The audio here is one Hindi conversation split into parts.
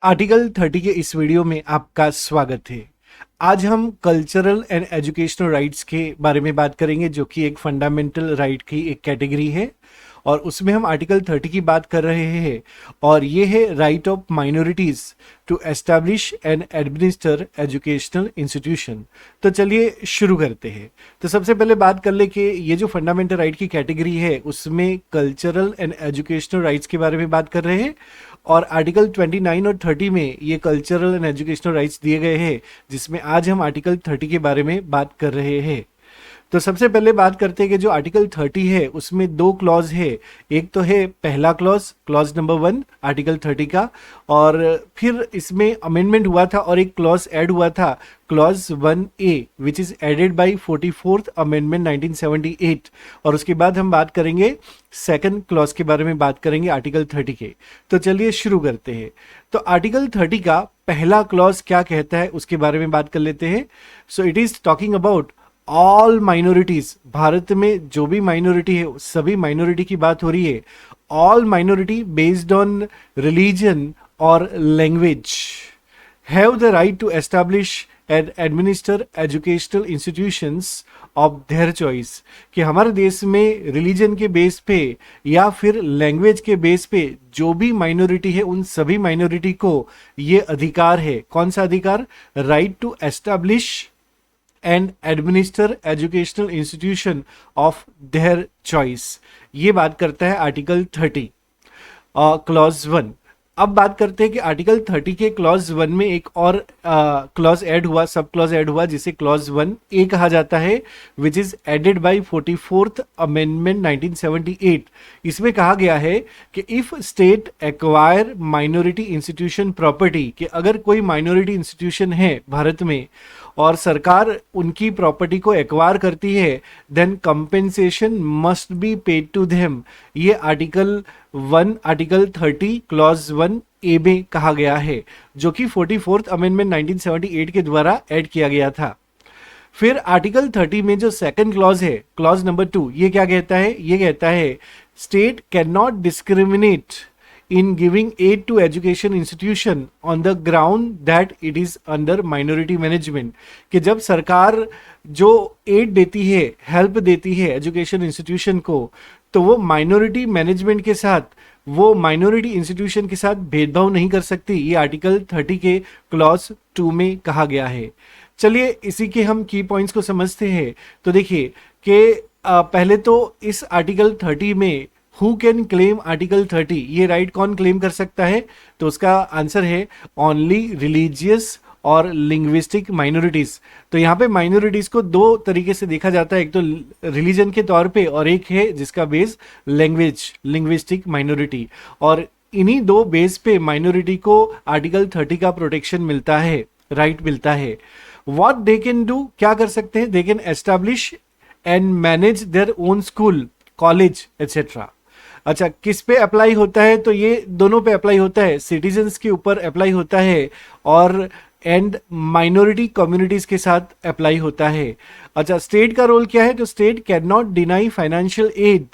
आर्टिकल 30 के इस वीडियो में आपका स्वागत है। आज हम कल्चरल एंड एजुकेशनल राइट्स के बारे में बात करेंगे, जो कि एक फंडामेंटल राइट की एक कैटेगरी है और उसमें हम आर्टिकल 30 की बात कर रहे हैं। और ये है right of minorities to establish and administer educational institution. तो चलिए शुरू करते हैं। तो सबसे पहले बात कर ले कि ये जो फंडामेंटल राइट की कैटेगरी है उसमें कल्चरल एंड एजुकेशनल राइट्स के बारे में बात कर रहे हैं और आर्टिकल 29 और 30 में ये कल्चरल एंड एजुकेशनल राइट्स दिए गए हैं, जिसमें आज हम आर्टिकल 30 के बारे में बात कर रहे हैं। तो सबसे पहले बात करते हैं कि जो आर्टिकल 30 है उसमें दो क्लॉज है। एक तो है पहला क्लॉज, क्लॉज नंबर 1 आर्टिकल 30 का, और फिर इसमें अमेंडमेंट हुआ था और एक क्लॉज ऐड हुआ था, clause 1A, which is added by 44th amendment 1978। और उसके बाद हम बात करेंगे सेकंड क्लॉज के बारे में बात करेंगे आर्टिकल 30 के। तो चलिए शुरू करते हैं। तो आर्टिकल 30 का पहला क्लॉज क्या कहता है उसके बारे में बात कर लेते हैं। So it is talking about all minorities. Bharat में जो भी माइनॉरिटी है सभी माइनॉरिटी की बात हो रही है। All minority based on religion और language have the right to establish and administer educational institutions of their choice. कि हमारे देश में रिलीजन के बेस पे या फिर लैंग्वेज के बेस पे जो भी माइनॉरिटी है उन सभी माइनॉरिटी को ये अधिकार है। कौन सा अधिकार? Right to establish and administer educational institution of their choice. ये बात करता है आर्टिकल 30 क्लॉज 1। अब बात करते हैं कि आर्टिकल 30 के क्लॉज 1 में एक और क्लॉज ऐड हुआ, सब क्लॉज ऐड हुआ, जिसे क्लॉज 1A कहा जाता है, which is added by 44th amendment 1978। इसमें कहा गया है कि if state acquire minority institution property, कि अगर कोई माइनॉरिटी इंस्टीट्यूशन है भारत में और सरकार उनकी प्रॉपर्टी को एक्वायर करती है, then compensation must be paid to them. ये आर्टिकल 30 क्लॉज 1A में कहा गया है, जो कि 44th अमेंडमेंट 1978 के द्वारा ऐड किया गया था। फिर आर्टिकल 30 में जो सेकंड क्लॉज है, क्लॉज नंबर 2, ये क्या कहता है? ये कहता है state cannot discriminate in giving aid to education institution on the ground that it is under minority management। कि जब सरकार जो एड देती है, हेल्प देती है एजुकेशन इंस्टीट्यूशन को, तो वो माइनॉरिटी मैनेजमेंट के साथ, वो माइनॉरिटी इंस्टीट्यूशन के साथ भेदभाव नहीं कर सकती। ये आर्टिकल 30 के क्लॉज 2 में कहा गया है। चलिए इसी के हम की पॉइंट्स को समझते हैं। तो देखिए कि पहले तो इस आर्टिकल 30 में हु कैन क्लेम आर्टिकल 30, ये राइट कौन क्लेम कर सकता है? तो उसका आंसर है ओनली रिलीजियस और लिंग्विस्टिक माइनॉरिटीज। तो यहाँ पे माइनॉरिटीज को दो तरीके से देखा जाता है, एक तो रिलीजन के तौर पे और एक है जिसका बेस लैंग्वेज, लिंग्विस्टिक माइनॉरिटी। और इन्हीं दो बेस पे माइनॉरिटी को आर्टिकल 30 का प्रोटेक्शन मिलता है, राइट मिलता है। व्हाट दे कैन डू, क्या कर सकते हैं? They can establish and manage their own school, college etcetera. अच्छा, किस पे अप्लाई होता है? तो ये दोनों पे अप्लाई होता है, सिटीजन्स के ऊपर अप्लाई होता है और एंड माइनॉरिटी कम्युनिटीज के साथ अप्लाई होता है। अच्छा, स्टेट का रोल क्या है? तो state cannot deny financial aid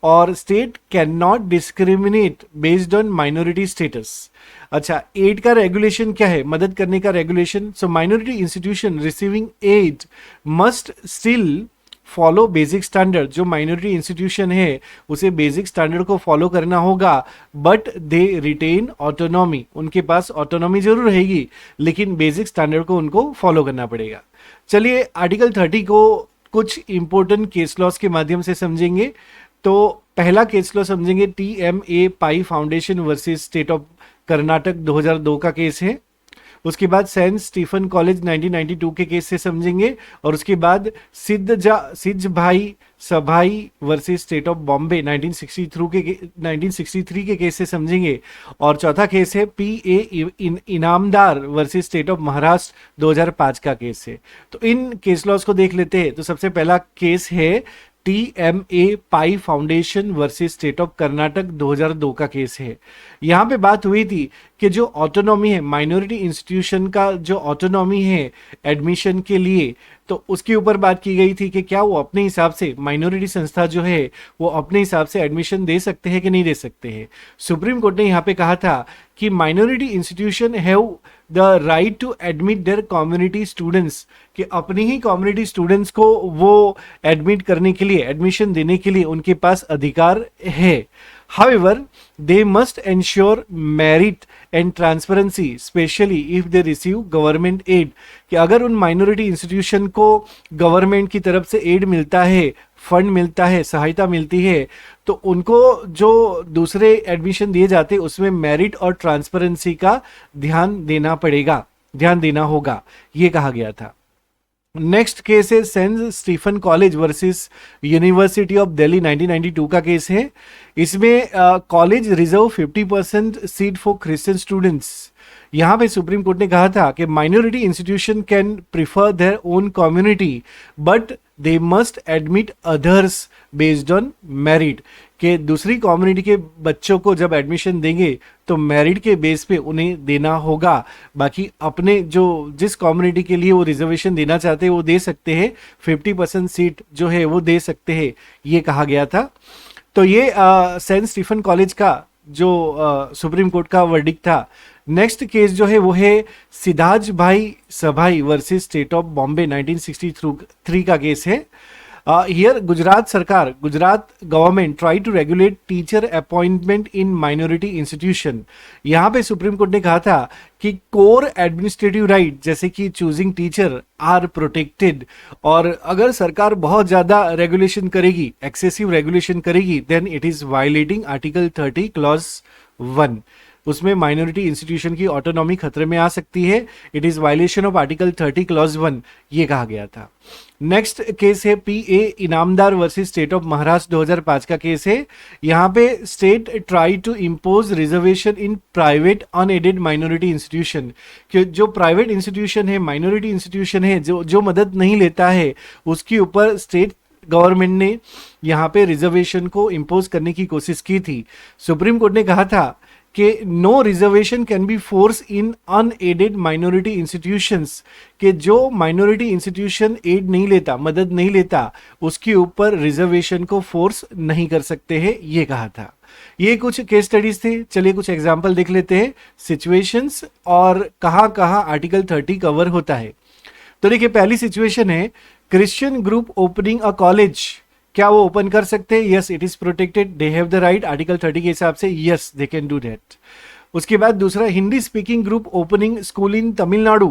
और state cannot discriminate based on minority status. अच्छा, एड का रेगुलेशन क्या है? मदद करने का regulation. So minority institution receiving aid must still follow basic standard. जो माइनॉरिटी इंस्टीट्यूशन है उसे बेसिक स्टैंडर्ड को फॉलो करना होगा, बट दे रिटेन ऑटोनॉमी। उनके पास ऑटोनॉमी जरूर रहेगी, लेकिन बेसिक स्टैंडर्ड को उनको फॉलो करना पड़ेगा। चलिए आर्टिकल 30 को कुछ इंपॉर्टेंट केस लॉस के माध्यम से समझेंगे। तो पहला केस लॉ समझेंगे TMA Pai foundation versus state of Karnataka 2002 का केस है। उसके बाद सेंट स्टीफन कॉलेज 1992 के केस से समझेंगे और उसके बाद सिद्ध भाई Sabhai versus state of Bombay 1963 के केस से समझेंगे। और चौथा केस है PA Inamdar versus state of Maharashtra 2005 का केस है। तो इन केस लॉस को देख लेते हैं। तो सबसे पहला केस है TMA Pai foundation versus state of Karnataka 2002 का केस है। यहां पे बात हुई थी कि जो ऑटोनॉमी है, माइनॉरिटी इंस्टीट्यूशन का जो ऑटोनॉमी है एडमिशन के लिए, तो उसके ऊपर बात की गई थी कि क्या वो अपने हिसाब से, माइनॉरिटी संस्था जो है वो अपने हिसाब से एडमिशन दे सकते हैं कि नहीं दे सकते हैं। सुप्रीम कोर्ट ने यहाँ पे कहा था कि minority institution have the right to admit their community students, कि अपनी ही कम्युनिटी स्टूडेंट्स को वो एडमिट करने के लिए, एडमिशन देने के लिए उनके पास अधिकार है। However, they must ensure merit and transparency, especially if they receive government aid, कि अगर उन माइनॉरिटी इंस्टीट्यूशन को गवर्नमेंट की तरफ से एड मिलता है, फंड मिलता है, सहायता मिलती है, तो उनको जो दूसरे एडमिशन दिए जाते हैं उसमें मेरिट और ट्रांसपेरेंसी का ध्यान देना पड़ेगा, ध्यान देना होगा, ये कहा गया था। नेक्स्ट केस है Saint Stephen College versus University of Delhi, 1992 का केस है। इसमें college reserve 50% seat for Christian students. यहां पे सुप्रीम कोर्ट ने कहा था कि minority institution can prefer their own community but they must admit others based on merit, कि दूसरी कम्युनिटी के बच्चों को जब एडमिशन देंगे तो मेरिट के बेस पे उन्हें देना होगा, बाकी अपने जो जिस कम्युनिटी के लिए वो रिजर्वेशन देना चाहते हैं वो दे सकते हैं, 50% सीट जो है वो दे सकते हैं, ये कहा गया था। तो ये सेंट स्टीफन कॉलेज का जो सुप्रीम कोर्ट का वर्डिक्ट था। नेक्स्ट केस जो है वो है Siddharth Bhai Sabhai versus state of Bombay, 1963 का केस है। हियर गुजरात सरकार, Gujarat government try to regulate teacher appointment in minority institution. यहाँ पे सुप्रीम कोर्ट ने कहा था कि कोर एडमिनिस्ट्रेटिव राइट जैसे कि चूजिंग टीचर आर प्रोटेक्टेड, और अगर सरकार बहुत ज्यादा रेगुलेशन करेगी, एक्सेसिव रेगुलेशन करेगी, then it is violating article 30 clause 1, उसमें माइनॉरिटी इंस्टीट्यूशन की ऑटोनॉमी खतरे में आ सकती है। It is violation of article 30 clause 1, ये कहा गया था। नेक्स्ट केस है PA Inamdar versus state of Maharashtra, 2005 का केस है। यहाँ पे state try to impose reservation in private unaided minority institution, कि जो प्राइवेट इंस्टीट्यूशन है, माइनॉरिटी इंस्टीट्यूशन है, जो मदद नहीं लेता है, उसके ऊपर स्टेट गवर्नमेंट ने यहाँ पे रिजर्वेशन को इम्पोज करने की कोशिश की थी। सुप्रीम कोर्ट ने कहा था कि no reservation can be force in unaided minority institutions, कि जो माइनॉरिटी इंस्टीट्यूशन एड नहीं लेता, मदद नहीं लेता, उसके ऊपर रिजर्वेशन को फोर्स नहीं कर सकते हैं, ये कहा था। ये कुछ केस स्टडीज थे। चलिए कुछ एग्जांपल देख लेते हैं, सिचुएशंस और कहाँ कहाँ आर्टिकल 30 कवर होता है। तो देखिए पहली सिचुएशन है Christian group opening a college, क्या वो ओपन कर सकते हैं? Yes, it is protected, they have the right, article 30 के हिसाब से yes they can do that. उसके बाद दूसरा, Hindi speaking group opening school इन तमिलनाडु,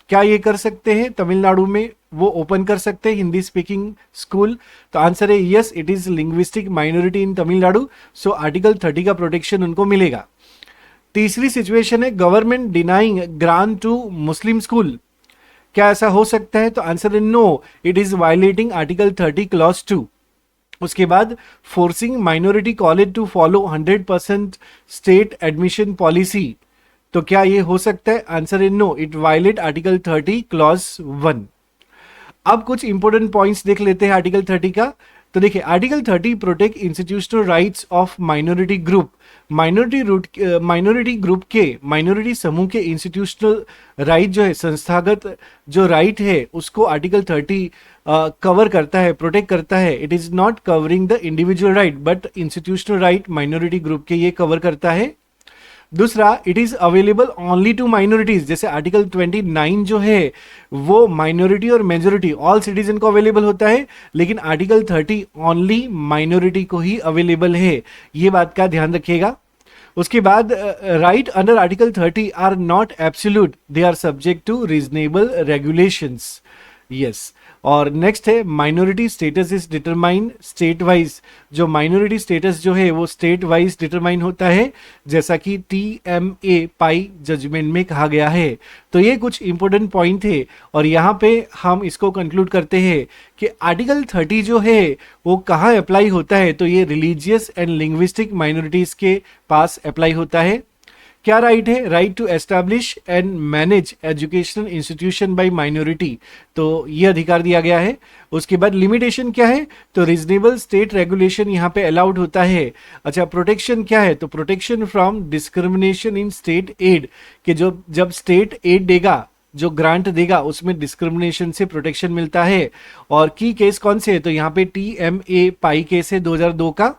क्या ये कर सकते हैं? तमिलनाडु में वो ओपन कर सकते हैं हिंदी स्पीकिंग स्कूल, तो आंसर है yes, it is linguistic minority in Tamil Nadu, so article 30 का प्रोटेक्शन उनको मिलेगा। तीसरी सिचुएशन है government denying grant to Muslim school, क्या ऐसा हो सकता है? तो आंसर है no, it is violating article 30 clause 2। उसके बाद forcing minority college to follow 100% state admission policy, तो क्या ये हो सकता है? आंसर है no, it violet article 30 clause 1। अब कुछ इंपॉर्टेंट पॉइंट्स देख लेते हैं आर्टिकल 30 का। तो देखिए article 30 protect institutional rights of minority group, minority group के, माइनॉरिटी समूह के इंस्टीट्यूशनल राइट जो है, संस्थागत जो राइट है, उसको आर्टिकल 30 कवर करता है, प्रोटेक्ट करता है। It is not covering the individual right but institutional right minority group के ये कवर करता है। दूसरा, it is available only to minorities, जैसे आर्टिकल 29 जो है वो माइनॉरिटी और मेजोरिटी ऑल सिटीजन को अवेलेबल होता है, लेकिन आर्टिकल 30 ओनली माइनॉरिटी को ही अवेलेबल है, ये बात का ध्यान रखिएगा। उसके बाद right under article 30 are not absolute, they are subject to reasonable regulations, yes. और नेक्स्ट है minority status is determine state wise, जो माइनॉरिटी स्टेटस जो है वो स्टेट वाइज डिटरमाइन होता है, जैसा कि TMA पाई जजमेंट में कहा गया है। तो ये कुछ इंपॉर्टेंट पॉइंट थे और यहाँ पे हम इसको कंक्लूड करते हैं कि आर्टिकल 30 जो है वो कहाँ अप्लाई होता है, तो ये रिलीजियस एंड लिंग्विस्टिक माइनॉरिटीज के पास अप्लाई होता है। क्या राइट है? Right to establish and manage educational institution by minority, तो ये अधिकार दिया गया है। उसके बाद लिमिटेशन क्या है? तो रीजनेबल स्टेट रेगुलेशन यहाँ पे अलाउड होता है। अच्छा, प्रोटेक्शन क्या है? तो protection from discrimination in state aid, कि जो जब स्टेट एड देगा, जो ग्रांट देगा, उसमें डिस्क्रिमिनेशन से प्रोटेक्शन मिलता है। और की केस कौन से है? तो यहाँ पे TMA पाई केस है 2002 का,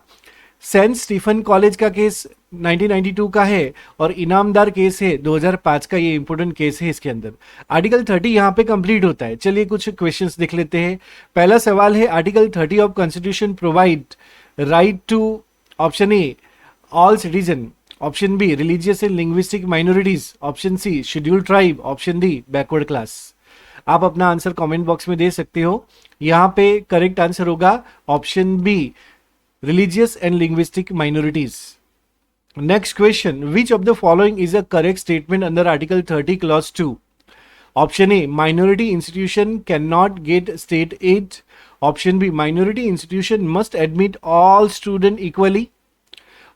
सेंट स्टीफन कॉलेज का केस 1992 का है, और इनामदार केस है 2005 का। ये इंपॉर्टेंट केस है इसके अंदर। आर्टिकल 30 यहाँ पे कंप्लीट होता है। चलिए कुछ क्वेश्चंस देख लेते हैं। पहला सवाल है, article 30 of constitution provide right to, option A all citizen, option B religious and linguistic minorities, option C scheduled tribe, option D backward class. आप अपना आंसर कमेंट बॉक्स में दे सकते हो। यहाँ पे करेक्ट आंसर होगा option B, religious and linguistic minorities. Next question, which of the following is a correct statement under Article 30 Clause 2? Option A, minority institution cannot get state aid. Option B, minority institution must admit all students equally.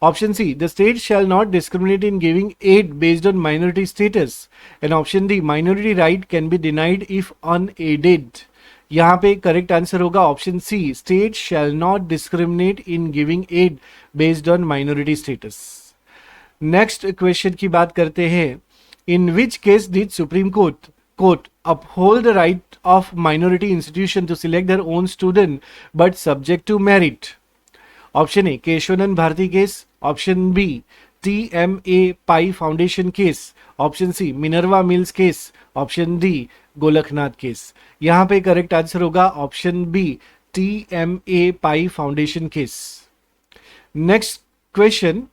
Option C, the state shall not discriminate in giving aid based on minority status. And option D, minority right can be denied if unaided. यहाँ पे करेक्ट आंसर होगा option C, state shall not discriminate in giving aid based on minority status. Next question की बात करते हैं, in which case did Supreme Court uphold the right of minority institution to select their own student but subject to merit? Option A, Kesavananda Bharati case, option B TMA Pai foundation case, option C Minerva Mills case, option D Golaknath case. यहां पे करेक्ट आंसर होगा option B, TMA Pai foundation केस। Next question,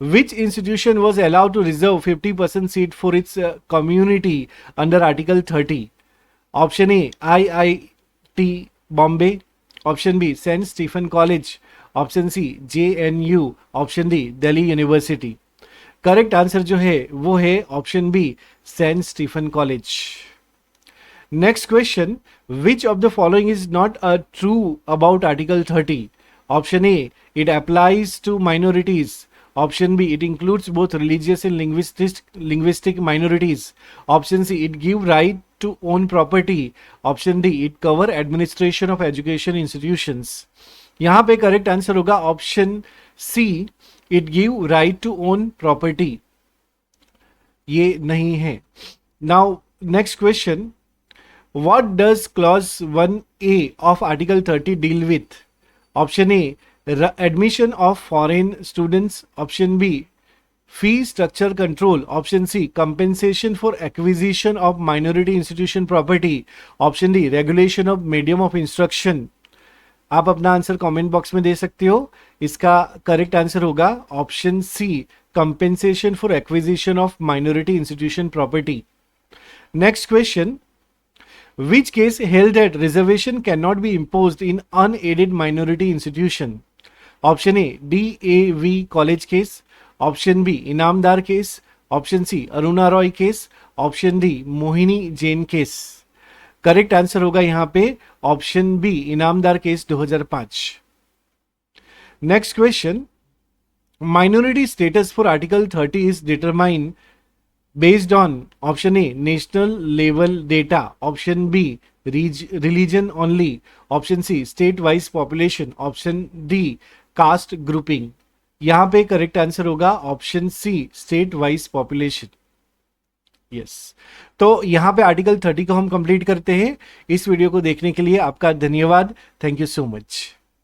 which institution was allowed to reserve 50% seat for its community under Article 30? Option A, IIT Bombay, option B, St. Stephen College, option C JNU, option D Delhi University. Correct answer जो है वो है option B, Saint Stephen College. Next question, which of the following is not a true about article 30? Option A, it applies to minorities, option B, it includes both religious and linguistic minorities, option C, it give right to own property, option D, it cover administration of education institutions. यहां पे करेक्ट आंसर होगा option C, it give right to own property. ये नहीं है। Now next question, what does clause 1A of article 30 deal with? Option A, admission of foreign students, option B, fee structure control, option C, compensation for acquisition of minority institution property, option D, regulation of medium of instruction. आप अपना आंसर कमेंट बॉक्स में दे सकते हो। इसका करेक्ट आंसर होगा option C, compensation for acquisition of minority institution property. Next question, which case held that reservation can not be imposed in unaided minority institution? Option A, DAV college case, option B, Inamdar case, option C, Aruna Roy case, option D, Mohini Jain case. Correct answer होगा यहां पे option B, Inamdar case 2005। Next question, minority status for article 30 is determine based on, option A, national level data, option B, religion only, option C, state wise population, option D, caste grouping. यहां पे करेक्ट आंसर होगा option C, state wise population. Yes, तो यहां पे आर्टिकल 30 को हम कंप्लीट करते हैं। इस वीडियो को देखने के लिए आपका धन्यवाद। Thank you so much.